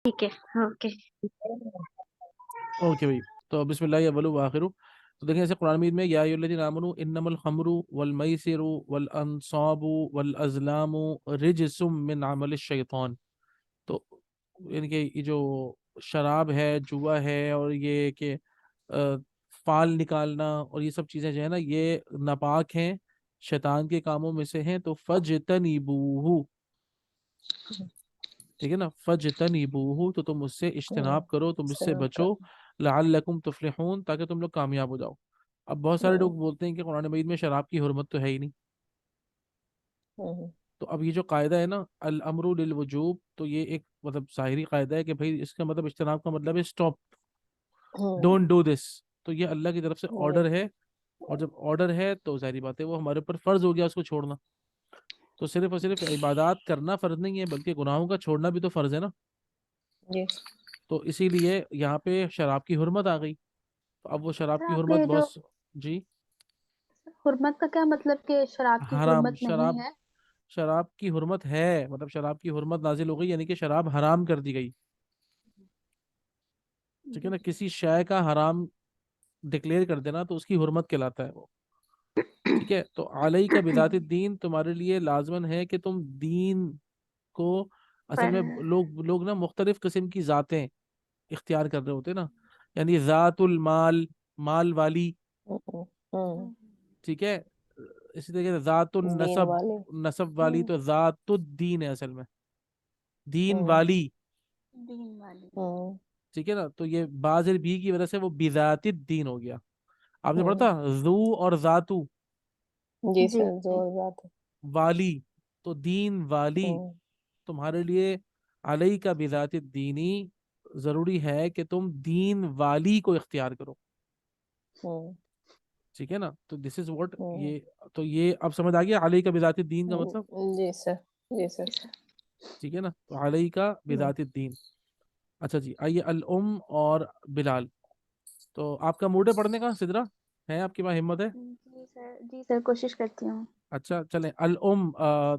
ठीक है। हाँ, ओके। ओके भाई। तो बिस्मिल्लाह अव्वलु व आखिरु। तो देखिए ऐसे कुरान मजीद में या अय्युहल्लज़ीना आमनू इन्नमल खम्रु वल मैसिरु वल अंसाबु वल अज़लामु रिजसुम मिन अमलिश शैतान। तो इनके ये जो शराब है, जुआ है, और ये कि फाल निकालना और ये सब चीज़ें जो है ना, ये नापाक हैं, शैतान के कामों में से हैं। तो फजतनिबूहु, ठीक है ना, फजतनिबूहु, तो तुम उससे इज्तनाब करो, तुम इससे सलाम बचो। कर। लअल्लकुम तुफलिहून, ताकि तुम लोग कामयाब हो जाओ। अब बहुत सारे हम्म लोग बोलते हैं कि कुरान मजीद में शराब की हुर्मत तो है ही नहीं। हम्म तो अब ये जो कायदा है ना, अल अमरु लिल वजूब, तो ये एक मतलब ज़ाहिरी कायदा है कि भाई इसका मतलब इज्तनाब का मतलब है stop, hmm don't do this. तो ये अल्लाह की तरफ से हम्म ऑर्डर है, और जब ऑर्डर है तो जाहिर बात है वो हमारे ऊपर फर्ज हो गया उसको छोड़ना। तो सिर्फ और सिर्फ इबादत करना फर्ज नहीं है, बल्कि गुनाहों का छोड़ना भी तो फर्ज है ना। जी। तो इसीलिए यहाँ पे शराब की हुर्मत आ गई। तो अब वो शराब सर, की हुर्मत आपने जो बहुत। जी। हुर्मत का क्या मतलब कि शराब की हराम हुर्मत नहीं शराब, है? शराब की हुर्मत है, मतलब शराब की हुर्मत नाजिल हो गई, यानी कि शराब हराम कर दी गई। ठीक है जी। ना, किसी शय का हराम डिक्लेयर कर देना तो उसकी हुर्मत कहलाता है वो। ठीक है, तो अलई का बिजात दीन, तुम्हारे लिए लाजमन है कि तुम दीन को, असल पर में लोग लोग ना मुख्तलिफ किस्म की जातें इख्तियार कर रहे होते हैं ना। यानी जातुल माल, माल वाली। हम्म हम्म, ठीक है, इसी तरीके से जातुल दीन नसब, वाले। नसब वाली। हम्म तो जातुद दीन है असल में, दीन हम्म वाली। दीन वाली। हम्म ठीक है ना, तो ये बाजर भी की वजह से वो बिजातिद दीन हो गया। आपने पढ़ा हम्म था जू और जातू, जी जी सर, जी। जोर बात है। वाली। तो दीन वाली हम्म तुम्हारे लिए, अलई का बिजातिद दीनी, जरूरी है कि तुम दीन वाली को इख्तियार करो। हम्म ठीक है ना, तो दिस इज व्हाट हम्म ये। तो ये अब समझ आ गया अलई का बिजातिद दीन का मतलब। जी सर। जी सर। जी सर। ठीक है ना, तो अलई का हम्म बिजातिद दीन। अच्छा जी, आइए अल उम और बिलाल। तो आपका मूड है पढ़ने का सिदरा, है आपके पास हिम्मत है? जी सर, जी सर, कोशिश करती हूँ। अच्छा चलें, अल उम,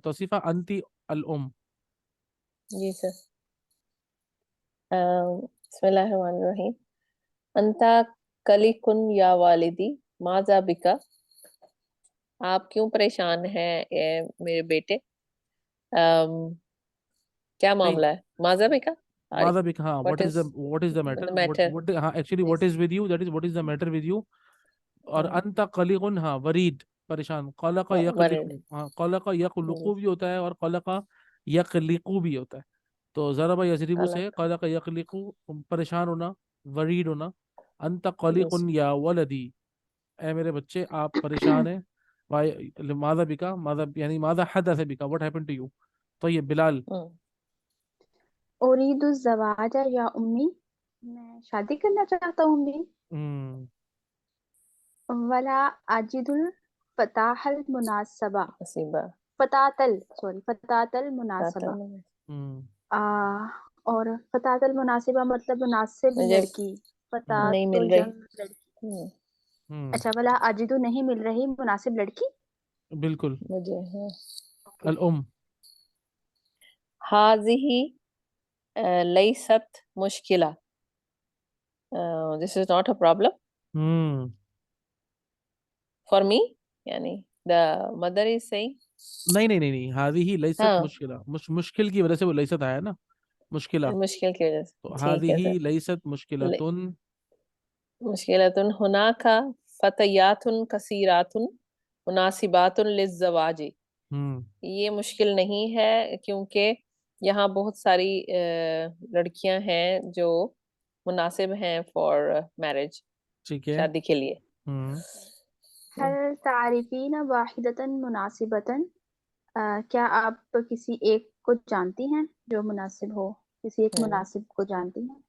तौसीफा अंती अल उम। जी सर। बिस्मिल्लाहिर्रहमानिर्रहीम। अंता कलिकुन या वालिदी माजा बिका। आप क्यों परेशान हैं मेरे बेटे? अम, क्या नहीं, मामला है माजा बिका? आई, मादा भी, हाँ, what is what is the matter, the matter? What, हाँ actually what is with you, that is what is the matter with you. और अंत कलिगुन, हाँ, वरीद, परेशान। कलका वरिड। यकलिकू, हाँ, कलका यकलुकू भी होता है और कलका यकलिकू भी होता है। तो ज़रबा यजरिबू से कलक। कलका यकलिकू, परेशान होना, वरीड होना। अंत जी कलिकुन या वलदी, ए मेरे बच्चे आप परेशान हैं। वाई मादा बिका, मादा यानी मादा हद से बिका, व्हाट हैपेंड टू यू। तो ये बिलाल। हम्म उरीदु ज़वाजा या उम्मी, मैं शादी करना चाहता हूँ अम्मी। हम्म वला अजिदुल फताहल मुनासबा, नसीबा। फतातल मुनासबा। तातल। हम्म आ और फतातल मुनासिबा मतलब मुनासिब मुझे लड़की। फतात हम्म नहीं तो मिल रही। यंग लड़की। हम्म हम्म अच्छा, वाला अजिदु नहीं मिल रही मुनासिब लड़की। बिल्कुल। मुझे है। ओके। अल उम। हाजिही लैसत मुश्किला। This is not a problem hmm for me, यानी द मदर इज सेइंग। नहीं नहीं नहीं नहीं, हादी ही लैसत हाँ, मुश्किला, मुश्किल की वजह से वो लैसत आया ना, मुश्किला। मुश्किल की वजह तो से ठीक हादी है ही सर। लैसत मुश्किलतुन। मुश्किलतुन हुनाका फतयातुन कसीरातुन मुनासिबातुन लिज़्ज़वाजी। हम्म ये मुश्किल नहीं है क्योंकि यहाँ बहुत सारी लड़कियां हैं जो मुनासिब हैं फॉर मैरिज, ठीक है। शादी के लिए। हम्म हल तारिफीन वाहिदतन मुनासिबतन, क्या आप किसी एक को जानती हैं जो मुनासिब हो? किसी एक हम्म मुनासिब को जानती हैं?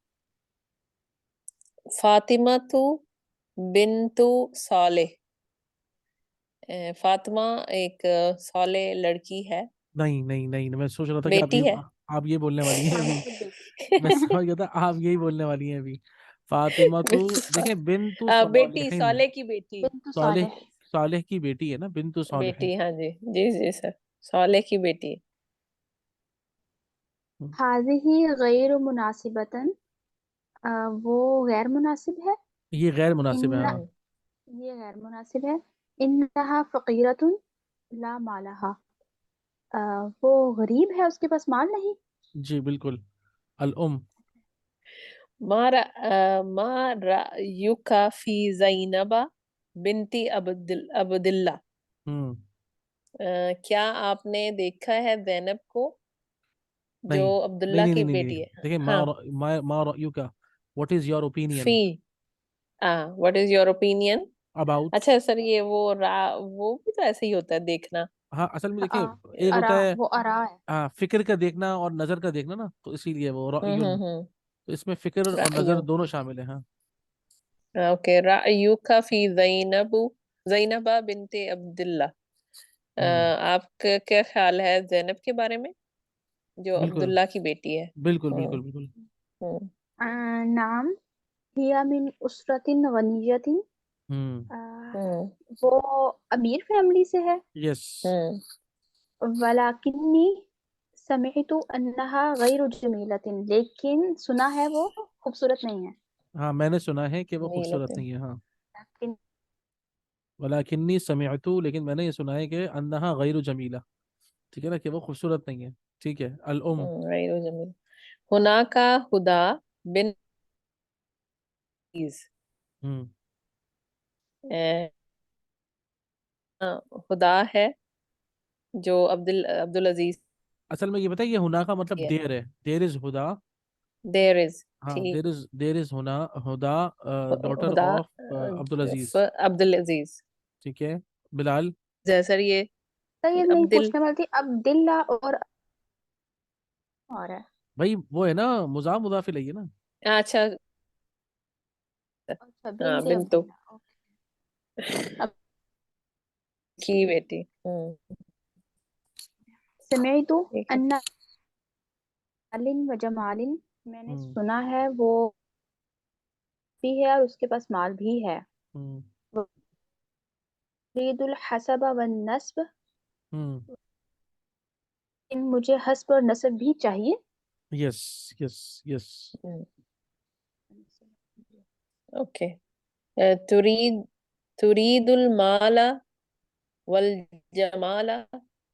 फातिमा तू बिन्तु सालेह। फातिमा एक सालेह लड़की है, नहीं नहीं नहीं, मैं सोच रहा था कि बेटी है। आप ये बोलने वाली हैं अभी। मुनासिब बेटी। मैं समझ गया था आप यही बोलने वाली हैं अभी। फातिमा तो, बिन्तु देखें बिन्तु बेटी, सालिहिन, सालेह की बेटी। बिन्तु सालेह, सालेह। सालेह की बेटी है ना, बिन्तु सालिहिन। बेटी, हाँ जी। जी जी सर, सालेह की बेटी। हाज़िही गैर मुनासिबतन, वो गैर मुनासिब है। ये गैर मुनासिब है, इन्ना, हाँ। ये गैर मुनासिब है। इन्नहा फ़क़ीरतुन ला मालहा, वो गरीब है, उसके पास माल नहीं। जी बिल्कुल। अल उम। मा रअयुका फी ज़ैनबा बिनती अब्दिल्ला। हम्म। क्या आपने देखा है ज़ैनब को जो नहीं नहीं अब्दुल्ला नहीं की नहीं नहीं नहीं। बेटी है? देखिए, हाँ, मा रअयुका, what is your fee, opinion what is your opinion? About. अच्छा सर, ये वो भी तो ऐसे ही होता है, देखना। हाँ, असल में देखिए, हाँ, एक होता अरा, है, वो अरा है। हाँ, फिक्र का देखना और नजर का देखना ना, तो इसीलिए वो रअयुन, हम्म। तो इसमें फिक्र और नजर रअयु, दोनों शामिल है, हाँ। ओके। रअयुका फी ज़ैनबा बिनते अब्दुल्ला। हम्म। आपका क्या ख्याल है ज़ैनब के बारे में, जो बिल्कुल अब्दुल्ला की बेटी है? बिल्कुल हम्म। बिल्कुल बिल्कुल। हम्म। नाम, हिया मिन उसरतिन गनियतिन, हम्म। अ, हम्म। वो अमीर फैमिली से है। यस। हम्म। वलाकिन्नी समिअतु अन्नहा गैरु जमीलतिन, लेकिन सुना है वो खूबसूरत नहीं है। हाँ, मैंने सुना है कि वो खूबसूरत नीलतिन। नहीं है, हाँ। लेकिन वलाकिन्नी समिअतु, लेकिन मैंने ये सुना है कि अन्नहा गैरु जमीला, ठीक है ना, कि वो खूबसूरत नहीं है। ठीक है। अल उम। गैरु जमील। हुनाका हुदा बिन अजीज। हम्म। हुदा है जो अब्दुल अजीज असल में ये बताइए, ये हुना का मतलब है। देर है, there is Huda. There is, हाँ, ठीक। There is Huna, Huda, daughter Huda of Abdul Aziz. Abdul Aziz. ठीक है। बिलाल। सर ये तो ये नहीं अब्दुल, पूछने वाली थी, अब्दिल्ला और है। भाई वो है ना, मुजाफ मुजाफ इलैहि है ना। अच्छा। अच्छा, हाँ, बिनते बिन तो अब्दिल्ला, ओके। अब की बेटी। समिअतु ठीक है। अन्ना अलिन व जमालिन, मैंने हम्म। सुना है वो भी है और उसके पास माल भी है। हम्म। वरीदुल हसब व नस्ब, हम्म। इन मुझे हस्ब और नस्ब भी चाहिए। Yes yes yes. ओके। तुरीद तुरीदुल माला वल जमाला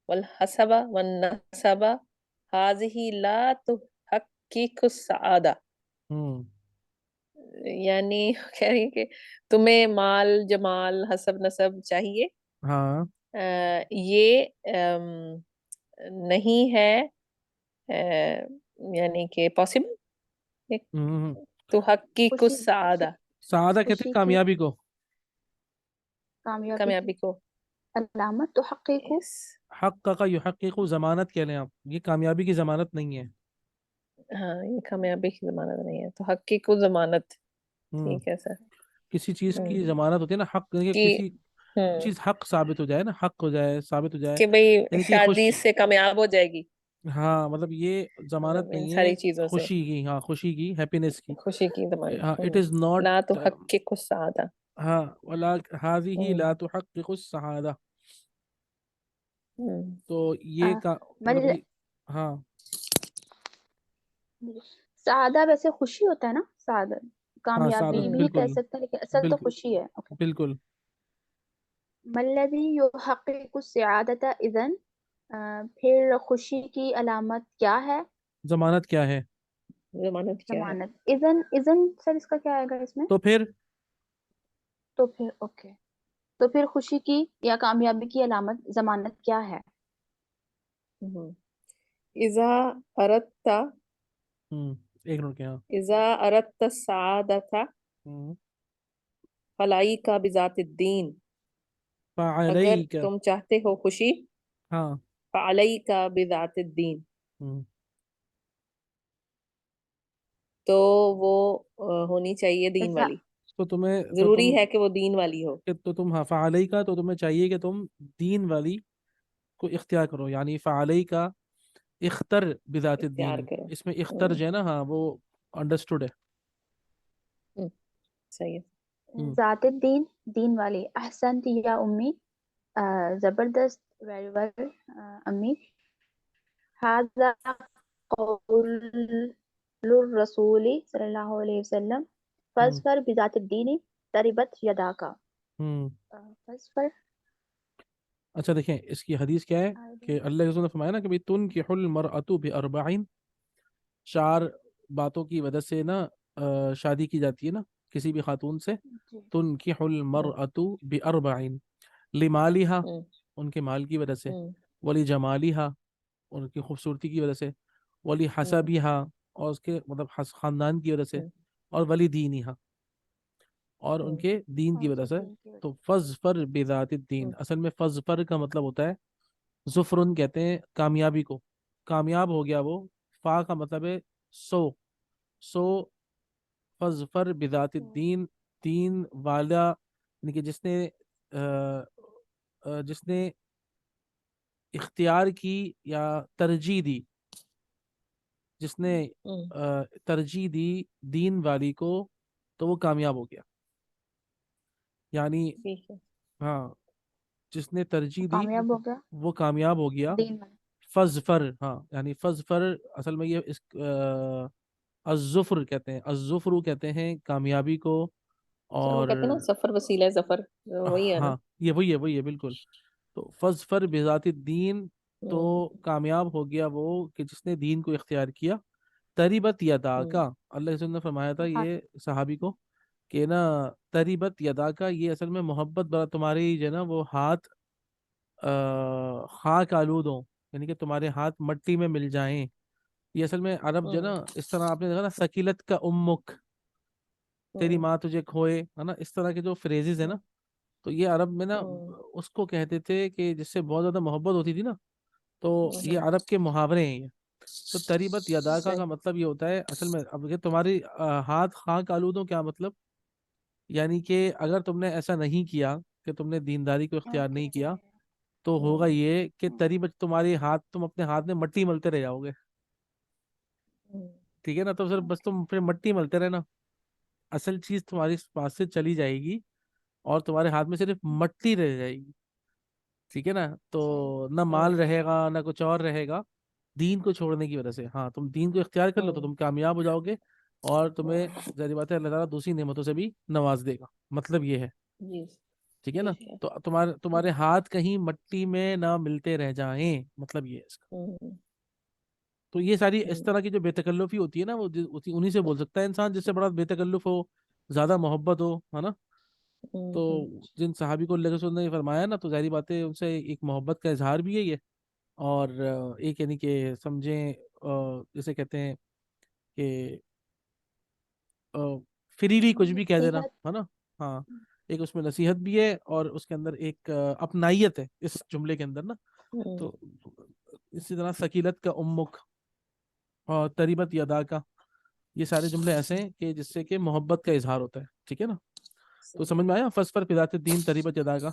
वल हसबा वन नसबा हाजिही ला तुहक्किकु सआदा। हम्म। यानी कह रही है कि तुम्हें माल जमाल हसब नसब चाहिए, हाँ। ये नहीं है, यानी कि पॉसिबल हम्म। तो हक्कीकु खुशी, खुशी, सआदा, सादा कहते हैं खुशी की कामयाबी को। कामयाबी की कामयाबी को। अलामत तो हकीकु। यस। हक़ का युहक़्क़िक़ु, जमानत कह लें आप, ये कामयाबी की जमानत नहीं है। हाँ, ये कामयाबी की जमानत नहीं है, तो हक्कीकु जमानत। हम्म। ठीक है सर। किसी चीज की हम्म। जमानत होती है ना, हक, यानी कि कि किसी हम्म चीज हक साबित हो जाए ना, हक हो जाए, साबित हो जाए, कि भाई यानी कि शादी खुश। से कामयाब हो जाएगी, हाँ, मतलब ये जमानत मतलब इन नहीं है सारी चीजों से खुशी की, हाँ, खुशी की, हैप्पीनेस की। खुशी की जमानत। हाँ, इट इज नॉट। ला तो हक्कीकु सआदा। हाँ, वला हाज़िही हम्म। ला तुहक़्क़िक़ु सआदा। हम्म। तो आ, ये का मतलब मल ये, हाँ। सादा वैसे खुशी होता है ना, सादा हाँ, सादा, कामयाबी भी कह बिल्कुल सकते हैं, लेकिन असल तो बिल्कुल खुशी है। ओके। बिल्कुल। मल्लज़ी युहक़्क़िक़ु सआदता इज़न, फिर खुशी की अलामत क्या है। जमानत क्या है? जमानत क्या है? जमानत, इज़न, इज़न सर इसका क्या आएगा इसमें? तो फिर, तो फिर ओके, तो फिर खुशी की या कामयाबी की अलामत जमानत क्या है। हम्म। इजा अरत्ता एक मिनट के, हाँ। इजा अरत्ता सआदता हम्म। फलाई का बिजातिद्दीन। अगर फ़अलैका। तुम चाहते हो खुशी, हाँ। फअलई का बिजातिद्दीन, हम्म। तो वो होनी चाहिए दीन ऐसा, वाली। तो तुम्हें, तो जरूरी तुम, है कि वो दीन वाली हो। तो तुम, हाँ, फ़अलैका, तो तुम्हें चाहिए कि तुम दीन वाली को इख्तियार करो, यानी फ़अलैका इख्तर बिज़ात इख्तियार दीन, करो। इसमें इख्तर जो है ना, हाँ, वो अंडरस्टूड है। हम्म, सही है। हम्म। जातिद दीन, दीन वाली। अहसन या उम्मी, जबरदस्त, वेरी वेल अम्मी। हाजा कौलुर रसूली सल्लल्लाहु अलैहि वसल्लम हम्म फस्फर बिजातिद दीनी तरिबत यदाका। हम्म फस्फर अच्छा देखें, इसकी हदीस क्या है अरबी। कि अल्लाह के रसूल ने फरमाया ना कि भाई तुन की हुल मरअतु बि अर्बाइन, चार बातों की वजह से ना शादी की जाती है ना किसी भी खातून से। जी। तुन की हुल हम्म मरअतु बि अर्बाइन, लिमालिहा, हम्म उनके माल की वजह से, हम्म वली जमालिहा, उनकी खूबसूरती की वजह से, वली हम्म हसबिहा, और उसके मतलब खानदान की वजह से, हम्म और वली दीनिहा, और हम्म उनके दीन की कौन वजह से से। दिन की वजह तो फजफर बिजात दीन, हम्म असल में फजफर का मतलब होता है, जुफरुन कहते हैं कामयाबी को, कामयाब हो गया वो। फा का मतलब है सो, सो फजफर बिजात से? दीन, दीन वाला, यानी कि जिसने जिसने इख्तियार की या तरजीह दी, जिसने हम्म, तरजीह दी दीन वाली को, तो वो कामयाब हो गया। यानी ठीक है। हाँ, जिसने तरजीह दी कामयाब हो गया वो कामयाब हो गया। दीन में। फजफर, हाँ, यानी फजफर असल में ये इस अज़ुफ्र कहते हैं, अज़ुफ्र कहते हैं कामयाबी को। सर वो और कहते हैं ना, सफर वसीला है, जफर वही है ना। हाँ, ये वही है बिल्कुल। तो फजफर बिजाति दीन, हम्म तो कामयाब हो गया वो कि जिसने दीन को इख्तियार किया। तरीबत यदा हम्म का, अल्लाह के रसूल ने फरमाया था हाँ। ये सहाबी को कि ना, तरीबत यदा का, ये असल में मोहब्बत बड़ा तुम्हारी जो है ना वो हाथ खाक आलूद हो, यानी कि तुम्हारे हाथ मट्टी में मिल जाएं। ये असल में अरब जो है हम्म ना, इस तरह आपने देखा ना, सकीलत का उम्मुक, तेरी हम्म माँ तुझे खोए, है ना, इस तरह के जो फ्रेजेस है ना, हम्म तो ये अरब में ना हम्म उसको कहते थे कि जिससे बहुत ज्यादा मोहब्बत होती थी ना, तो ये हम्म, अरब के मुहावरे हैं ये। तो तरीबत यदाका सही। का मतलब ये होता है असल में, अब ये तुम्हारी हाथ खाक आलूद हो, क्या मतलब, यानी कि अगर तुमने ऐसा नहीं किया कि तुमने दीनदारी को इख्तियार ओके। नहीं किया, तो होगा हम्म ये कि तरीबत तुम्हारे हाथ, तुम अपने हाथ में मट्टी मलते रह जाओगे। हम्म ठीक है ना, तो फिर बस तुम फिर मट्टी मलते रहना, असल चीज तुम्हारी पास से चली जाएगी और तुम्हारे हाथ में सिर्फ मट्टी रह जाएगी। ठीक है ना, सही। तो ना माल रहेगा ना कुछ और रहेगा, दीन को छोड़ने की वजह से। हाँ, तुम दीन को इख्तियार कर लो तो हम्म तुम कामयाब हो जाओगे, और तुम्हें हम्म, जाहिर बात है अल्लाह ताला दूसरी नेमतों से भी नवाज देगा, मतलब ये है। जी ठीक है ना, ठीक है। तो तुम्हारे तुम्हारे हाथ कहीं मट्टी में ना मिलते रह जाएं, मतलब ये है इसका। हम्म तो ये सारी इस हम्म तरह की जो बेतकल्लुफी होती है ना, वो उन्हीं से बोल सकता है इंसान जिससे बड़ा बेतकल्लुफ हो, ज्यादा मोहब्बत हो, है ना। तो हम्म जिन सहाबी को अल्लाह के रसूल ने फरमाया ना, तो जाहिर बात है उनसे एक मोहब्बत का इजहार भी है ये। और एक यानी कि समझें, जिसे कहते हैं कि फ्रीली कुछ भी कह देना, नसीहत। है ना। हाँ, एक उसमें नसीहत भी है और उसके अंदर एक अपनाइयत है इस जुमले के अंदर ना। हम्म तो इसी तरह सकीलत का उम्मुक और तरीबत यदा का, ये सारे जुमले ऐसे हैं कि जिससे कि मोहब्बत का इजहार होता है। ठीक है ना, तो सही। समझ में आया, फर्स्ट पर फिदात दीन तरीबत यदा का।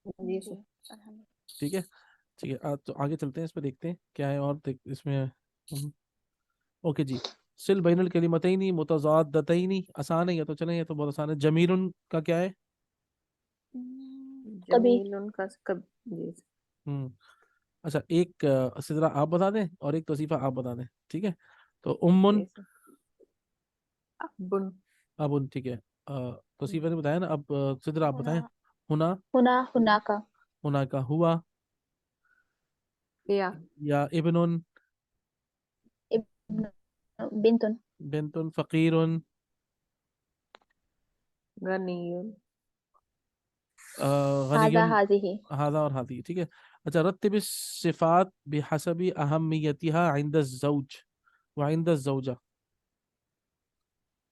जी जी सर। ठीक है, ठीक है, तो आगे चलते हैं, इस पर देखते हैं क्या है और इसमें। ओके जी। सिल बैनल कलिमतैनी मुतज़ादतैनी, आसान है ये तो, चलें ये तो बहुत आसान है। जमीरुन का क्या है? कभी। जमील उनका कब। जी सर। हम्म अच्छा, एक सिदरा आप बता दें और एक तौसीफा आप बता दें, ठीक है। तो उम्मुन, जी सर। बुन। अबुन, ठीक है। तौसीफा ने बताया ना, अब सिदरा आप हुना। बताएं। हुना, हुना हुना का। हुना का हुआ, या। या इब्नुन, इब्न बिंतुन। बिन्तुन, फ़कीरुन, गनीयुन। हाजा गनियुन, हाजिही। हाजा और हादी, ठीक है। अच्छा, रत्तिब सिफात बिहसबी अहम्मियतिहा इंद ज़ौज व इंद ज़ौजा,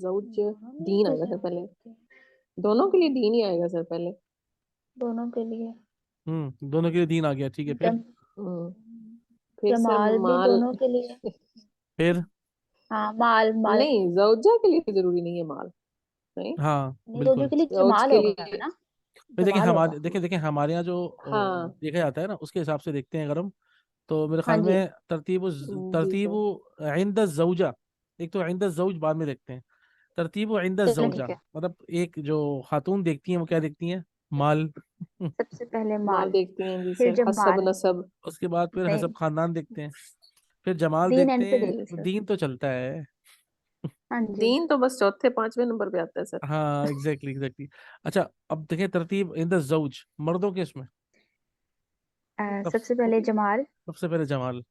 जौज। दोनों में दीन से आएगा क्या सर हो पहले। सकते हैं? दोनों के लिए दीन ही आएगा सर पहले। दोनों के लिए। दोनों के लिए दीन आ गया, ठीक है, फिर। जम हम्म फिर सर जमाल भी माल। दोनों के लिए। फिर हाँ माल माल। नहीं, जौजा के लिए जरूरी नहीं है माल। नहीं। हाँ, नहीं जोजो बिल्कुल। के लिए जौज जमाल के होगा लिए। ना। फिर देखें जमाल हमारे, होगा। देखें हमारे यहाँ जो हाँ। देखा जाता है ना, उसके हिसाब से देखते हैं अगर हम, तो मेरे हाँ ख्याल जी। में तरतीब, जी तरतीब सर। इंद ज़ौजा, एक तो इंद ज़ौज बाद में देखते हैं, तरतीब इंद चलो ज़ौजा, ठीक है। मतलब एक जो खातून देखती हैं वो क्या देखती हैं? माल। सबसे पहले माल माल, देखती हैं जी फिर सर, जब हसब माल, नसब। उसके बाद फिर नहीं, हसब खानदान देखते हैं, फिर जमाल दीन देखते एंड पे हैं, देंगे सर। दीन तो चलता है। हाँ जी। दीन तो बस चौथे पांचवें नंबर पे आता है सर। हाँ एग्जैक्टली एग्जैक्टली। अच्छा अब देखें तरतीब इन द जौज, मर्दों के इसमें सब, सबसे पहले जमाल, सबसे पहले जमाल,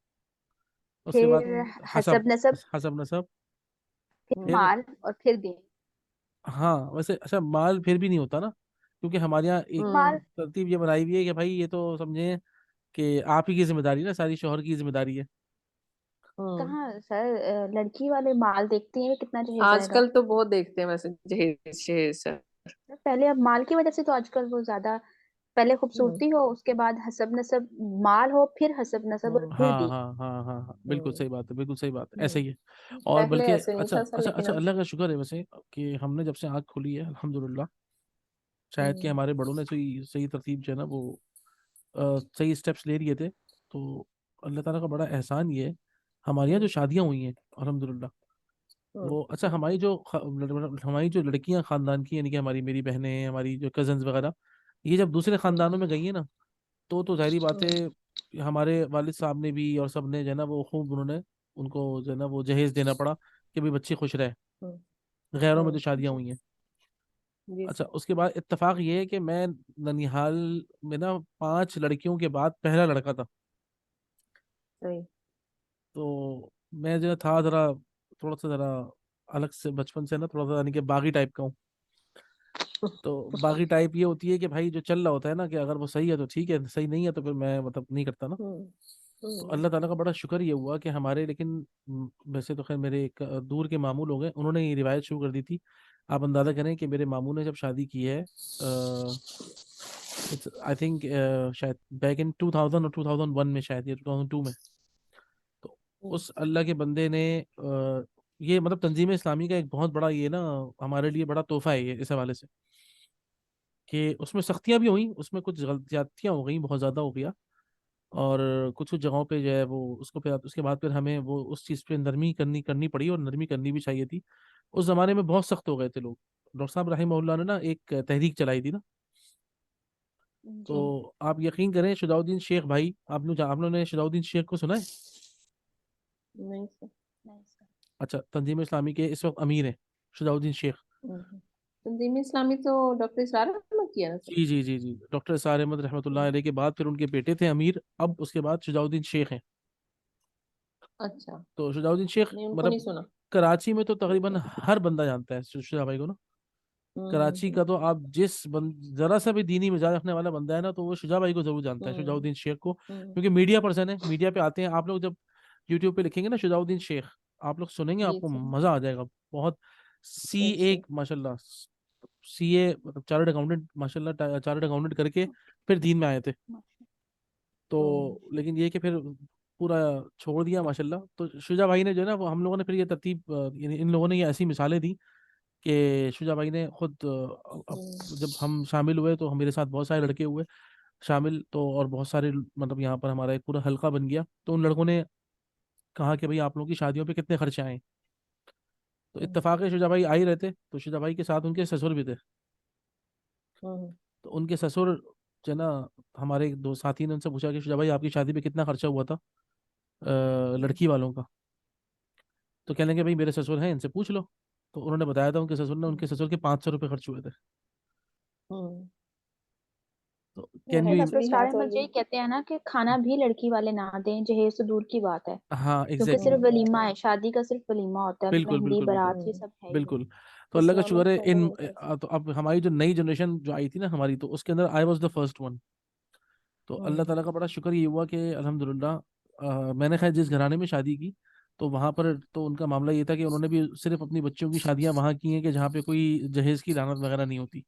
उसके बाद फिर हसब, हसब नसब, हसब नसब, फिर हम्म, फिर माल, और फिर दीन। हाँ वैसे अच्छा माल फिर भी नहीं होता ना, क्योंकि हमारे यहाँ एक माल तरतीब ये बनाई हुई है कि भाई ये तो समझे कि आप ही की जिम्मेदारी है ना, सारी शौहर की जिम्मेदारी है। हम्म। कहाँ सर, लड़की वाले माल देखती हैं कितना जहेज आएगा। आजकल तो बहुत देखते हैं वैसे जहेज शहेज सर। पहले अब माल की वजह से तो आजकल वो ज्यादा, पहले हम्म, खूबसूरती हो, उसके बाद हसब नसब, माल हो, फिर हसब नसब, और हम्म, फिर हाँ दीन। हाँ हाँ हाँ हाँ बिल्कुल हम्म, सही बात है, बिल्कुल सही बात है, ऐसा हम्म। ही है। और पहले बल्कि ऐसे नहीं अच्छा था सर, अच्छा लेकिन अच्छा, अब। अल्लाह का शुक्र है वैसे कि हमने जब से आँख खुली है अल्हम्दुलिल्लाह, शायद कि हम्म, हमारे बड़ों ने सही सही तरतीब जो है ना वो सही स्टेप्स ले लिए थे। तो अल्लाह ताला का बड़ा एहसान ये है, हमारे यहाँ जो हम्म, शादियाँ हुई हैं अल्हम्दुलिल्लाह, हम्म, वो अच्छा हमारी जो लड़कियां खानदान की, यानी कि हमारी मेरी बहनें, हमारी जो कजन्स वगैरह, ये जब दूसरे हम्म, खानदानों में गई है ना, तो जाहिर बात हम्म, है हमारे वालिद साहब ने भी और सब ने जो है ना वो खूब उन्होंने उनको जो है ना वो जहेज देना पड़ा कि भाई बच्चे खुश रहे, हम्म, गैरों में तो शादियां जी, हुई हैं। जी अच्छा सर। उसके बाद इत्तेफाक ये है कि मैं ननिहाल में ना 5 लड़कियों के बाद पहला लड़का था। सही। तो मैं जो था जरा, थोड़ा सा जरा अलग से बचपन से ना, थोड़ा सा यानी कि बागी टाइप का हूँ। तो बागी टाइप ये होती है कि भाई जो चल रहा होता है ना, कि अगर वो सही है तो ठीक है, सही नहीं है तो फिर मैं मतलब नहीं करता ना। हम्म, तो हम्म, अल्लाह ताला का बड़ा शुक्र ये हुआ कि हमारे, लेकिन वैसे तो खैर मेरे एक दूर के मामू लोग हैं, उन्होंने ये रिवायत शुरू कर दी थी। आप अंदाज़ा करें कि मेरे मामू ने जब शादी की है, इट्स आई थिंक शायद बैक इन 2000 और 2001 में, शायद ये 2002 में। तो हम्म, उस अल्लाह के बंदे ने ये मतलब तंजीम इस्लामी का एक बहुत बड़ा ये ना हमारे लिए बड़ा तोहफा है ये, इस हवाले से कि उसमें सख्तियां भी हुई, उसमें कुछ ज्यादतियां हो गई, बहुत ज़्यादा हो गया। और कुछ कुछ जगहों पे जो है वो उसको फिर उसके बाद फिर हमें वो उस चीज़ पे नरमी करनी करनी पड़ी, और नरमी करनी भी चाहिए थी। उस जमाने में बहुत सख्त हो गए थे लोग। डॉक्टर साहब रहीमहुल्लाह ने ना एक तहरीक चलाई थी ना, जी। तो आप यकीन करें शुजाउद्दीन शेख भाई, आप लोगों ने शुजाउद्दीन शेख को सुना है? नहीं सर। नहीं सर। अच्छा तंजीम इस्लामी के इस वक्त अमीर हैं शुजाउद्दीन शेख। तंजीम इस्लामी तो डॉक्टर इसारा अहमद किया ना सर। जी जी जी जी, डॉक्टर सार अहमद रहमतुल्लाह अलैह के बाद फिर उनके बेटे थे अमीर, अब उसके बाद शुजाउद्दीन शेख हैं। अच्छा। तो शुजाउद्दीन शेख नहीं, उनको नहीं मतलब सुना। कराची में तो तकरीबन हर बंदा जानता है शुजा भाई को ना। कराची हम्म, का तो आप जरा सा भी दीनी मिजाज रखने वाला बंदा है ना, तो वो शुजा भाई को जरूर जानता है, हम्म, शुजाउद्दीन शेख को, हम्म, क्योंकि मीडिया पर्सन है, मीडिया पे आते हैं। आप लोग जब यूट्यूब पे लिखेंगे ना शुजाउद्दीन शेख, आप लोग सुनेंगे, जी आपको सर। मजा आ जाएगा बहुत। सी अच्छा। ए माशाल्लाह, सीए मतलब चार्टर्ड अकाउंटेंट, माशाल्लाह चार्टर्ड अकाउंटेंट करके फिर दीन में आए थे। हम्म, तो लेकिन ये कि फिर पूरा छोड़ दिया माशाल्लाह। तो शुजा भाई ने जो है ना, वो हम लोगों ने फिर ये तरतीब यानी इन लोगों ने ये ऐसी मिसालें दी कि शुजा भाई ने खुद जब हम शामिल हुए तो मेरे साथ बहुत सारे लड़के हुए शामिल, तो और बहुत सारे मतलब यहाँ पर हमारा एक पूरा हल्का बन गया। तो उन लड़कों ने कहा कि भाई आप लोगों की शादियों पे कितने खर्चे आए। तो हम्म, इत्तेफाक है शुजा भाई आ ही रहते, तो शुजा भाई के साथ उनके ससुर भी थे। हम्म, तो उनके ससुर जो है ना, हमारे एक दो साथी ने उनसे पूछा कि शुजा भाई आपकी शादी पे कितना खर्चा हुआ था हम्म, लड़की वालों का। तो कहने लगे भाई मेरे ससुर हैं, इनसे पूछ लो। तो उन्होंने बताया था उनके ससुर ने, उनके ससुर के 500 रुपये खर्च हुए थे। हम्म। तो कैन है यू, डॉक्टर असली है सारे तो अहमद ये। यही कहते हैं ना कि खाना भी लड़की वाले ना दें, जहेज तो दूर की बात है, हाँ क्योंकि एग्जैक्टली सिर्फ exactly, वलीमा है, शादी का सिर्फ वलीमा होता है, बिल्कुल मेहंदी बिल्कुल बिल्कुल बारात ये सब है ही नहीं। बिल्कुल। तो अल्लाह का इस्लामिक शुक्र है है इन नहीं कैसे। तो अब हमारी जो नई जनरेशन जो आई थी ना हमारी, तो उसके अंदर I was the first one. तो अल्लाह हम्म, ताला का बड़ा शुक्र ये हुआ कि अल्हम्दुलिल्लाह मैंने खैर जिस घराने में शादी की, तो वहाँ पर तो उनका मामला ये था कि उन्होंने भी सिर्फ अपनी बच्चियों की शादियां वहाँ की हैं कि जहाँ पे कोई जहेज की लानत वगैरह नहीं होती।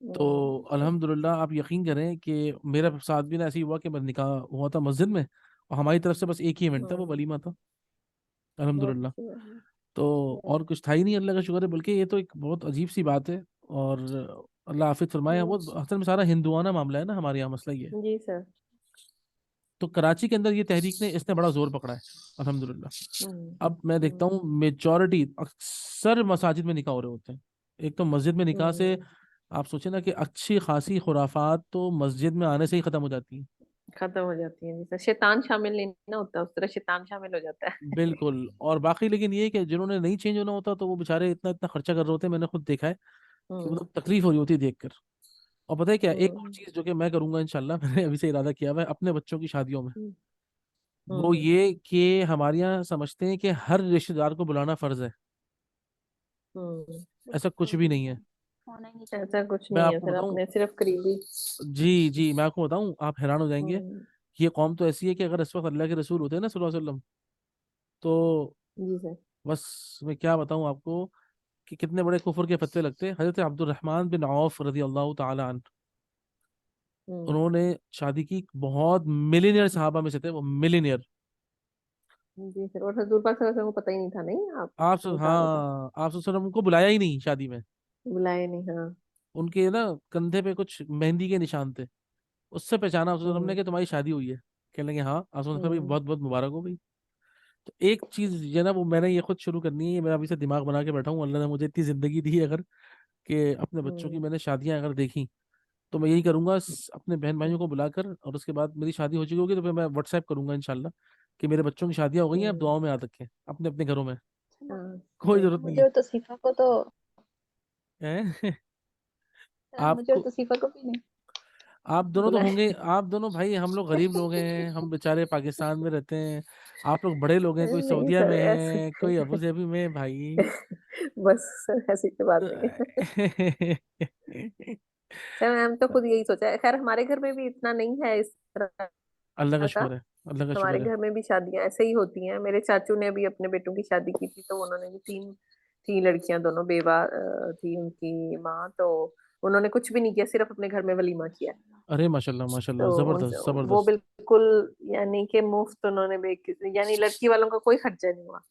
तो सही। अल्हम्दुलिल्लाह आप यकीन करें कि मेरा साथ भी ना ऐसे ही हुआ कि निकाह हुआ था मस्जिद में, और हमारी तरफ से बस एक ही इवेंट था, वो हम्म, वलीमा था बहुत अल्हम्दुलिल्लाह। अच्छी बात है। तो और कुछ था ही नहीं, अल्लाह का शुक्र है। बल्कि ये तो एक बहुत अजीब सी बात है, और अल्लाह हाफिज फरमाए, हम्म, वो असल में सारा हिंदुआना मामला है ना हमारे यहाँ, मसला ये है। जी सर। तो कराची के अंदर ये तहरीक ने इसने बड़ा जोर पकड़ा है हम्म, अल्हम्दुलिल्लाह। अब मैं देखता हम्म, हूँ मेजॉरिटी अक्सर मसाजिद में निकाह हो रहे होते हैं। एक तो मस्जिद में निकाह से हम्म, आप सोचे ना कि अच्छी खासी खुराफात तो मस्जिद में आने से ही खत्म हो जाती है। खत्म हो जाती है, जैसे शैतान शामिल नहीं ना होता, उस तरह शैतान शामिल हो जाता है। बिल्कुल। और बाकी लेकिन ये है कि जिन्होंने नहीं चेंज होना होता तो वो बेचारे इतना इतना खर्चा कर रहे होते हैं, मैंने खुद देखा है कि हम्म। मतलब तकलीफ हो रही होती है देखकर। और पता है क्या, एक और हम्म। चीज जो कि मैं करूंगा इंशाल्लाह, मैंने अभी से इरादा किया हुआ है अपने बच्चों की शादियों में, हम्म। वो हम्म। ये कि हमारे यहाँ समझते हैं कि हर रिश्तेदार को बुलाना फर्ज है। हम्म। ऐसा कुछ बिल्कुल भी भी नहीं है। नहीं, होना ही नहीं ऐसा चाहिए। कुछ मैं नहीं है, आपको फिर बताऊं, अपने सिर्फ करीबी। जी जी मैं आपको बताऊं, आप हैरान हो जाएंगे। हम्म। ये कौम तो ऐसी है कि अगर इस वक्त अल्लाह के रसूल होते हैं ना सल्लल्लाहु अलैहि वसल्लम, तो जी सर। बस मैं क्या बताऊं आपको कि कितने बड़े कुफर के फतवे लगते। हजरत अब्दुर्रहमान बिन औफ रजी अल्लाह ताला अन्हु, हम्म। उन्होंने शादी की, बहुत मिलीनियर सहाबा में से थे वो, मिलीनियर। जी सर, और हजूर पाक सल्लल्लाहु अलैहि वसल्लम को पता ही नहीं था, नहीं आप आप बता रहे थे। हाँ, आप उनको बुलाया ही नहीं शादी में। बुलाए नहीं, हाँ। उनके ना कंधे पे कुछ मेहंदी के निशान थे, उससे पहचाना उस ने हम्म। कि तुम्हारी शादी हुई है। कहने लगे हाँ। आप भाई हम्म। बहुत बहुत मुबारक हो भाई। तो एक चीज ये ना, वो मैंने ये खुद शुरू करनी है, ये मैं अभी से दिमाग बना के बैठा हूँ। अल्लाह ने मुझे इतनी जिंदगी दी है अगर, कि अपने बच्चों की हम्म। मैंने शादियां अगर देखी, तो मैं यही करूंगा, अपने बहन भाइयों को बुलाकर, और उसके बाद मेरी शादी हो चुकी होगी तो फिर मैं व्हाट्सएप करूंगा इंशाल्लाह कि मेरे बच्चों की शादियां हो गई हैं, अब हम्म। दुआओं में याद रखें अपने अपने घरों में। चलो, हाँ। कोई जरूरत नहीं मुझे है। और तौसीफा को तो, हैं? मुझे और आपको, तौसीफा को भी नहीं आप दोनों तो बुलाए। होंगे, आप दोनों भाई, हम लोग गरीब लोग हैं, हम बेचारे पाकिस्तान में रहते हैं। आप लोग बड़े लोग हैं, कोई नहीं सऊदीया सर, में ऐसे है, कोई अबू धाबी में है भाई। बस सर, ऐसी कोई बात नहीं है। सर हम तो खुद यही सोचा है, खैर हमारे घर में भी इतना नहीं है इस तरह अल्लाह का का। शुक्र है, अल्लाह का हमारे शुक्र है। घर में भी शादियां ऐसे ही होती हैं। मेरे चाचू ने भी अपने बेटों की शादी की थी, तो उन्होंने भी तीन तीन लड़कियां, दोनों बेवा थी उनकी माँ, तो उन्होंने कुछ भी नहीं किया, सिर्फ अपने घर में वलीमा किया। अरे माशाल्लाह तो माशाल्लाह, जबरदस्त वो जबरदस्त। बिल्कुल, यानी कि मुफ्त उन्होंने यानी लड़की वालों का कोई खर्चा नहीं हुआ।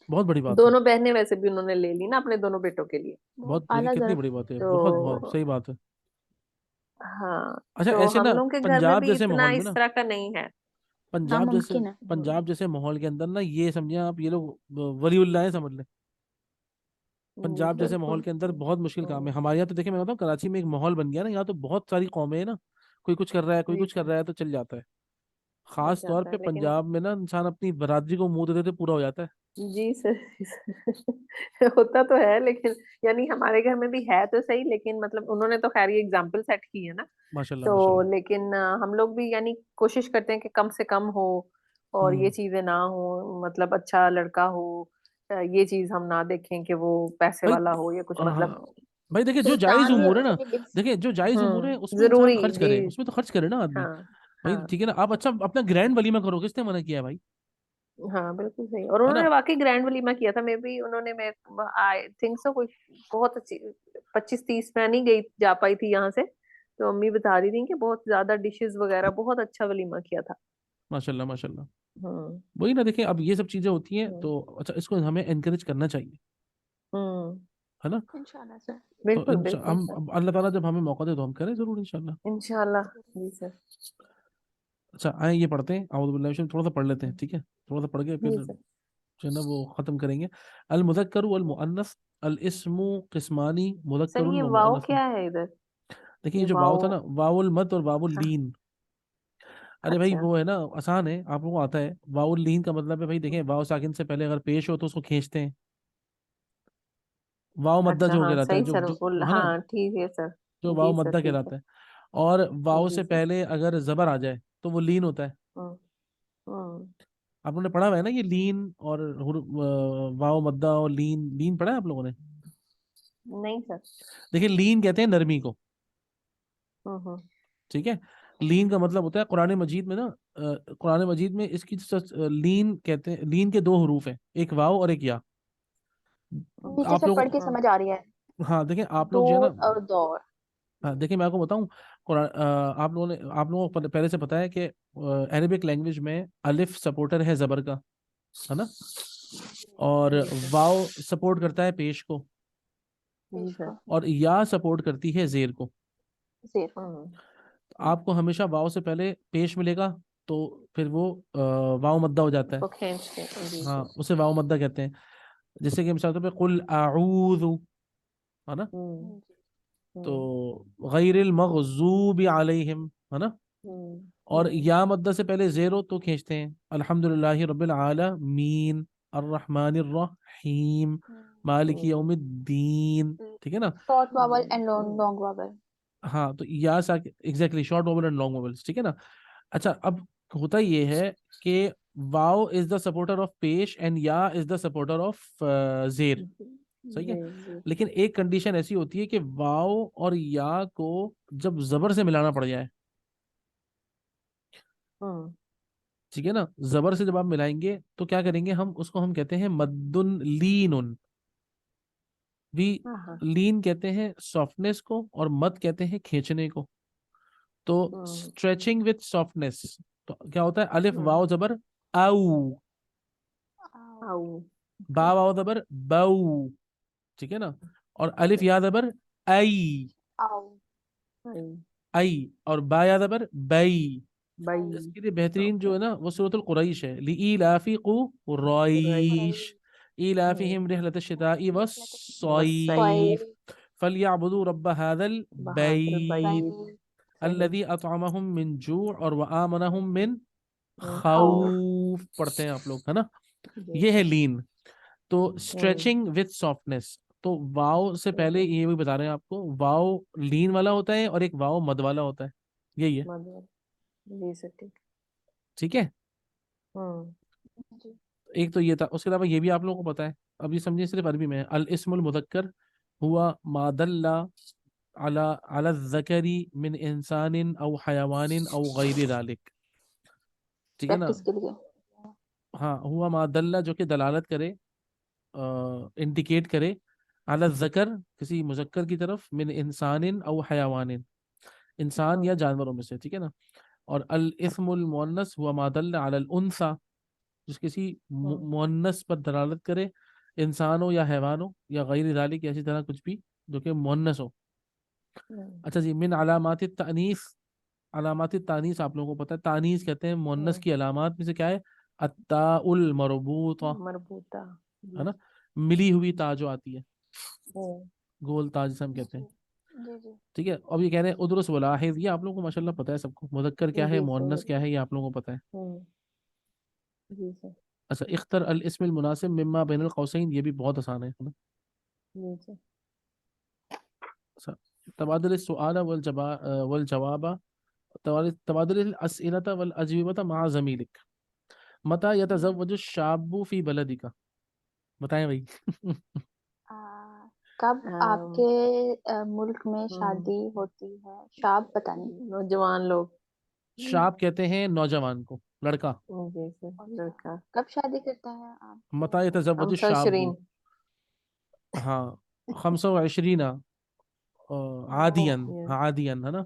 बहुत बड़ी बात है। दोनों बहनें वैसे भी उन्होंने ले ली ना अपने दोनों बेटों के लिए। बहुत, बहुत देखिए आला कितनी जरफ बड़ी बात है, बहुत बहुत तो सही बात है। हाँ, अच्छा तो ऐसे हम ना, लोग के घर में पंजाब भी जैसे इतना माहौल में इस ना, तरह का नहीं है। पंजाब जैसे, नामुमकिन है। पंजाब जैसे माहौल के अंदर ना, ये समझिए आप, ये लोग वलीउल्लाह हैं समझ लें। जी पंजाब जैसे माहौल बिल्कुल। के अंदर बहुत मुश्किल काम है। हम्म। हमारे यहाँ तो देखिए, मैं बताऊँ, कराची में एक माहौल बन गया ना, यहाँ तो बहुत सारी कौमें हैं ना, कोई कुछ कर रहा है, कोई जी कुछ कर सर, रहा है, तो चल जाता है। चल खास तौर जाता पे है लेकिन। पंजाब में ना, इंसान अपनी बरादरी को मुंह दे देते पूरा हो जाता है। जी सर, जी सर। होता तो है लेकिन, यानी हमारे घर में भी है तो सही, लेकिन मतलब उन्होंने तो खैर ये एग्जाम्पल सेट की है ना। माशाल्लाह तो माशाल्लाह। लेकिन हम लोग भी यानी कोशिश करते हैं कि कम से कम हो, और ये हम्म। चीजें ना हो, मतलब अच्छा लड़का हो। ये चीज हम ना देखें कि वो पैसे भाई वाला हो या कुछ, मतलब। हाँ, भाई देखिए जो जायज सुल्तान उमूर है ना, से भी देखिए जो जायज उमूर है उसमें इंसान जरूरी खर्च जी। करे, उसमें तो खर्च करे ना आदमी। हाँ। भाई हाँ। ठीक है ना, आप अच्छा अपना ग्रैंड वलीमा करो, किसने मना किया है भाई? हाँ बिल्कुल सही, और है उन्होंने ना? वाकई ग्रैंड वलीमा किया था। मैं भी, उन्होंने, मैं आई थिंक सो, कोई बहुत अच्छी 25-30 में नहीं गई, जा पाई थी यहाँ से, तो अम्मी बता रही थी कि बहुत ज्यादा डिशेस वगैरह, बहुत अच्छा वलीमा किया था। माशाल्लाह माशाल्लाह। हम्म। वही ना, देखिए अब ये सब चीजें होती हैं हम्म। तो अच्छा, इसको हमें एनकरेज करना चाहिए, हम्म। है ना? इंशाल्लाह सर। तो बिल्कुल बिल्कुल हम सर। अल्लाह ताला जब हमें मौका दे तो हम करें जरूर इंशाल्लाह। इंशाल्लाह। जी सर। अच्छा आए ये पढ़ते हैं, आउज़ु बिल्लाहि मिनश, थोड़ा सा पढ़ लेते हैं, ठीक है? थोड़ा सा पढ़ के फिर जी सर। जो है ना वो खत्म करेंगे। अल मुज़क्करु वल मुअन्नस, अल इस्मु क़िस्मानी, सर मुज़क्करुन ये व वाव मुअन्नस। क्या है इधर? देखिए ये ये जो वाव वाव। था ना, वाउल मद और वाउल हाँ। लीन, अरे भाई अच्छा। वो है ना, आसान है, आप लोगों को आता है। वाउल लीन का मतलब है भाई, देखें वाव साकिन से पहले अगर पेश हो तो उसको खींचते हैं। वाव मद्दा अच्छा, जो हाँ कहलाता है, सही जो सर, जो है ना, हाँ ठीक है सर। जो वाव जी सर, मद्दा ठीक है। कहलाता है। और वाव जी से सर। पहले अगर जबर आ जाए तो वो लीन होता है। हम्म। हम्म। आप लोगों ने पढ़ा हुआ है ना ये लीन और वाव मद्दा और लीन, लीन पढ़ा है आप लोगों ने? नहीं सर। देखिए लीन कहते हैं नरमी को, हम्म। ठीक है? लीन का मतलब होता है कुरान मजीद में ना, कुरान मजीद में इसकी लीन कहते हैं, लीन के दो हरूफ हैं, एक वाव और एक या। नीचे आप से पढ़ लोग, के हाँ। समझ आ रही है। हाँ देखें आप लोग जो है ना, दूर और दौर। हाँ देखिए मैं आपको बताऊं, कुरान आप लोगों ने, आप लोगों को पहले से पता है कि अरेबिक लैंग्वेज में अलिफ सपोर्टर है जबर का, है ना? और जी सर। वाव सपोर्ट करता है पेश को, जी पेश सर। को। और या सपोर्ट करती है जेर को। जेर को। हम्म। आपको हमेशा वाव से पहले पेश मिलेगा, तो फिर वो वाव मद्दा हो जाता है। उसको खींच के, जी हाँ सर। उसे वाव मद्दा कहते हैं। जैसे कि मिसाल के तौर पे कुल आऊज़ु, है ना? हम्म। जी। तो गैरिल मग़ज़ूबि अलैहिम, है ना। और या मद्दा से पहले जेरो तो खींचते हैं, अल्हम्दुलिल्लाहि रब्बिल आलमीन अर्रहमानिर रहीम मालिकी यौमिद्दीन, ठीक है ना। Short vowel and long vowel. हाँ, तो या सा exactly short vowel and long vowels, ठीक है ना। अच्छा, अब होता ये है कि wow is the supporter of पेश एंड या इज द सपोर्टर ऑफ जेर, सही है। लेकिन एक कंडीशन ऐसी होती है कि वाओ और या को जब जबर से मिलाना पड़ जाए, ठीक है ना, जबर से जब आप मिलाएंगे तो क्या करेंगे हम उसको, हम कहते हैं मद्दुन लीनुन भी। लीन कहते हैं सॉफ्टनेस को और मद कहते हैं खींचने को। तो स्ट्रेचिंग विथ सॉफ्टनेस, तो क्या होता है, अलिफ वाव जबर आऊ, बा वाव जबर बाऊ, ठीक है ना। और अलिफ या जबर आई, आई, और बा या जबर बई। इसके लिए बेहतरीन जो है ना वो सूरतुल कुरैश है, लिईलाफी कुरैश ईलाफिहिम रिहलत शिताई वस्सैफ फलियअबुदू रब्ब हादल बैत अल्लज़ी अतअमहुम मिन जू' और व आमनहुम मिन खौफ। पढ़ते हैं आप लोग, है ना। ये है लीन। तो स्ट्रेचिंग विथ सॉफ्टनेस, तो वाव से पहले ये भी बता रहे हैं आपको, वाव लीन वाला होता है और एक वाव मद वाला होता है, यही है, ठीक है। एक तो ये था, उसके अलावा ये भी आप लोगों को पता है। अब ये समझिए सिर्फ अरबी में है, अल इस्मुल मुदक्कर हुआ मादल्ला अला अला ज़करी मिन इंसानिन औ हयवानिन औ गैरि ज़ालिक, ठीक है ना। प्रैक्टिस के लिए। हाँ, हुआ मादल्ला जो कि दलालत करे, इंडिकेट करे, अला ज़कर किसी मुज़क्कर की तरफ, मिन इंसानिन औ हयवानिन इंसान या जानवरों में से, ठीक है ना। और अल इस्मुल मुअन्नस हुआ मादल्ला अला अल उनसा, जिस किसी मुअन्नस पर दलालत करे, इंसान हो या हैवान हो या गैर ज़ालिक या ऐसी तरह कुछ भी जो कि मुअन्नस हो। अच्छा जी, मिन अलामाति तानीस, अलामाति तानीस आप लोगों को पता है, तानीस कहते हैं मुअन्नस की अलामात में से क्या है, अत्ताउल मरबूता, है ना, मिली हुई ता जो आती है, गोल ता जिसे हम कहते हैं, जी जी। ठीक है। अब ये कह रहे हैं उदरुस वलाहिज, ये आप लोगों को माशाल्लाह पता है सबको, मुदक्कर क्या है मुअन्नस क्या है ये आप लोगों को पता है। अच्छा, इख्तर अल इस्मिल मुनासिब मिम्मा बैनल कौसैन, ये भी बहुत आसान है ना। अच्छा, तबादुल सुआल वल जवाबा, तबादुल अस्इलता वल अजविबता मा ज़मीलिक, मता यतज़व्वजु शाब्बु फी बलदिका, बताएं भाई। कब आपके मुल्क में शादी होती है? शाब बतानी। नौजवान लोग। शाब कहते हैं नौजवान को, लड़का। लड़का। कब शादी करता है आप? मता यतज़व्वजु शाब्बु, हमसशरीन। हाँ, खमसा व इशरीना आदियन, हाँ आदियन, है ना।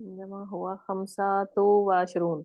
जमा हुआ खमसा तो वाशरून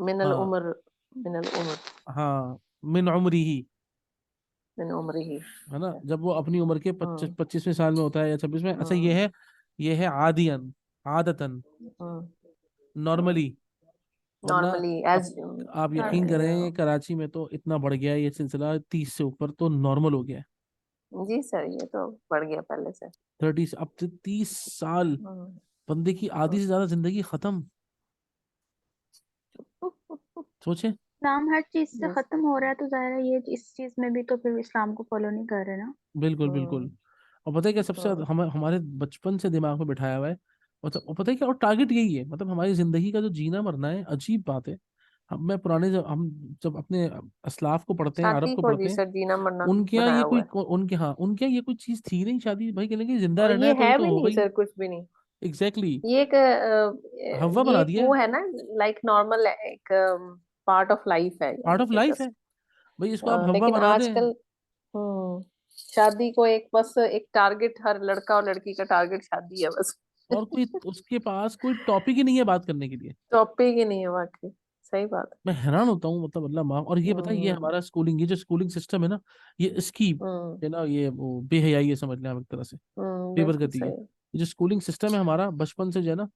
मिनल हाँ उमर मिनल उमर हाँ मिन उम्रिही, मिन उमरी ही। है ना, जब वो अपनी उम्र के 25वें साल में होता है या 26वें। अच्छा, ये है आदियन, आदतन, नॉर्मली। वरना नॉर्मली अब एज। आप यकीन करें कराची में तो इतना बढ़ गया है ये सिलसिला, 30 से ऊपर तो नॉर्मल हो गया है। जी सर, ये तो बढ़ गया पहले से। 30 अब तो 30 साल, बंदे की आधी से ज्यादा जिंदगी खत्म, सोचे। इस्लाम हर चीज से खत्म हो रहा है तो जाहिर है ये इस चीज में भी तो फिर इस्लाम को फॉलो नहीं कर रहे ना। बिल्कुल बिल्कुल। और पता है क्या सबसे ज्यादा हमारे बचपन से दिमाग में बिठाया हुआ है, मतलब और पता है क्या, और टारगेट यही है, मतलब हमारी जिंदगी का जो जीना मरना है, अजीब बात है। हम जब अपने असलाफ को पढ़ते हैं, अरब शादी को को पढ़ते जी हैं, सर जीना मरना उनके यहाँ बनाया ये हुआ कोई है। उनके यहाँ ये कोई चीज थी नहीं शादी, भाई कहने जिंदा और रहना ये है तो ये है तो भी होगा नहीं ही। सर, कुछ भी नहीं। एग्जैक्टली ये एक हवा ये बना एक दिया वो है, है ना, लाइक नॉर्मल एक पार्ट ऑफ लाइफ है पार्ट यानी ऑफ कि लाइफ है, जस्ट। भाई इसको आप हवा लेकिन बना दें। आजकल शादी को एक बस एक टारगेट, हर लड़का और लड़की का टारगेट शादी है बस। और कोई उसके पास कोई टॉपिक ही नहीं है बात करने के लिए। टॉपिक ही नहीं है वाकई। सही बात मैं हैरान होता हूँ, मतलब अल्लाह माफ। और ये है। पता है, ये हमारा स्कूलिंग, ये जो स्कूलिंग सिस्टम है ना, ये इसकी है ना, ये वो बेहयाई है, समझ लें आप एक तरह से, बिल्कुल बेबरकती है। सही। ये जो स्कूलिंग सिस्टम है हमारा बचपन से जो है ना,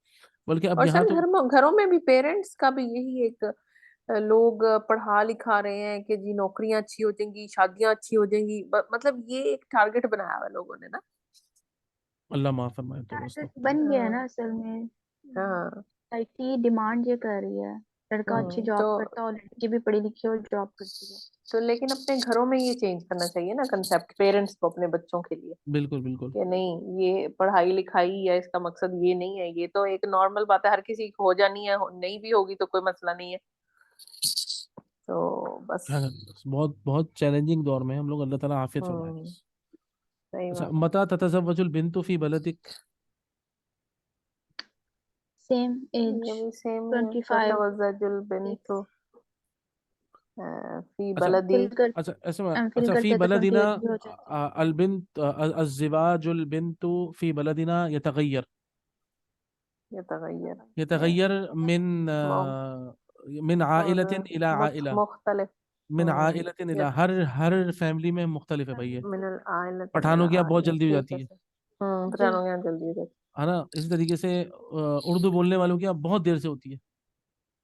बल्कि अब और यहाँ सर तो घरों में भी पेरेंट्स का भी यही एक लोग पढ़ा लिखा रहे हैं कि जी नौकरियां अच्छी हो जाएंगी, शादियां अच्छी हो जाएंगी, मतलब ये एक टारगेट बनाया हुआ है लोगों ने ना। अल्लाह माफ फरमाए तो टारगेट दोस्तों। बन गया है हाँ ना असल में। हाँ। सोसाइटी डिमांड ये कर रही है, लड़का अच्छी तो जॉब करता हो, लड़की भी पढ़ी लिखी हो, जॉब करती हो। लेकिन अपने घरों में ये चेंज करना चाहिए ना कंसेप्ट, पेरेंट्स को अपने बच्चों के लिए, बिल्कुल बिल्कुल। कि नहीं ये पढ़ाई लिखाई या इसका मकसद ये नहीं है, ये तो एक नॉर्मल बात है, हर किसी को हो जानी है, नहीं भी होगी तो कोई मसला नहीं है। तो बस। क्या करें, बस बहुत बहुत चैलेंजिंग दौर में हैं हम लोग, अल्लाह ताला आफियत फरमाए हम्म। बस। सही अच्छा, बात। मता ततज़व्वजुल बिन्तु फी बलदिक। सेम एज, ये भी सेम ही है, 25, ततवज़्ज़जुल 6। बिन्तु फी अच्छा बलदी। फिल कर, अच्छा ऐसे में, फिल अच्छा फी करते तो बलदिना 28 भी हो जाती है। अल बिन्त अज़्ज़िवाजुल बिन्तु फी बलदिना यतगय्यर। यतगय्यर। यतगय्यर मिन मिन और आइलतिन इला आइला, मुख्तलिफ। मिन आइलतिन इला, यत हर फैमिली में मुख्तलिफ है भाई ये। मिनल आइलतिन इला पठानों की यहाँ बहुत आइला, जल्दी हो ठीक जाती है है सर। जी। पठानों के यहाँ जल्दी हो जाती। है ना। इसी तरीके से उर्दू बोलने वालों की यहाँ बहुत देर से होती है।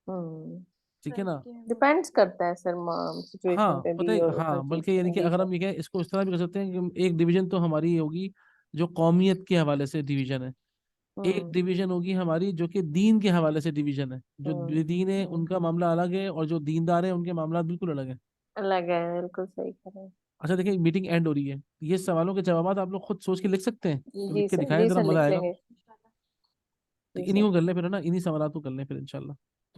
हम्म। ठीक है ना। लड़के में बहुत डिपेंड्स होता करता है सर, सिचुएशन हाँ पे पता भी है, और हर हाँ चीज बल्कि यानी कि अगर कंडीशन। हम ये कहें, इसको इस तरह भी कर सकते हैं कि एक डिवीजन तो हमारी होगी जो कौमियत के हवाले से डिवीजन है, एक हम्म डिवीजन होगी हमारी जो कि दीन के हवाले से डिवीजन है। जो हम्म बेदीन है हम्म। उनका मामला अलग है, और जो दीनदार है उनके मामला बिल्कुल अलग है। अलग है, बिल्कुल सही कर रहे हैं। अच्छा देखिए, मीटिंग एंड हो रही है, ये सवालों के जवाब आप लोग खुद सोच के लिख सकते हैं, तो लिख जी के सर, दिखाएं जी जरा, सर, मजा लिख आएगा। लेंगे। तो जी इन्हीं सर। को कर लें फिर, है ना, इन्हीं सवालों को कर लें फिर इंशाल्लाह।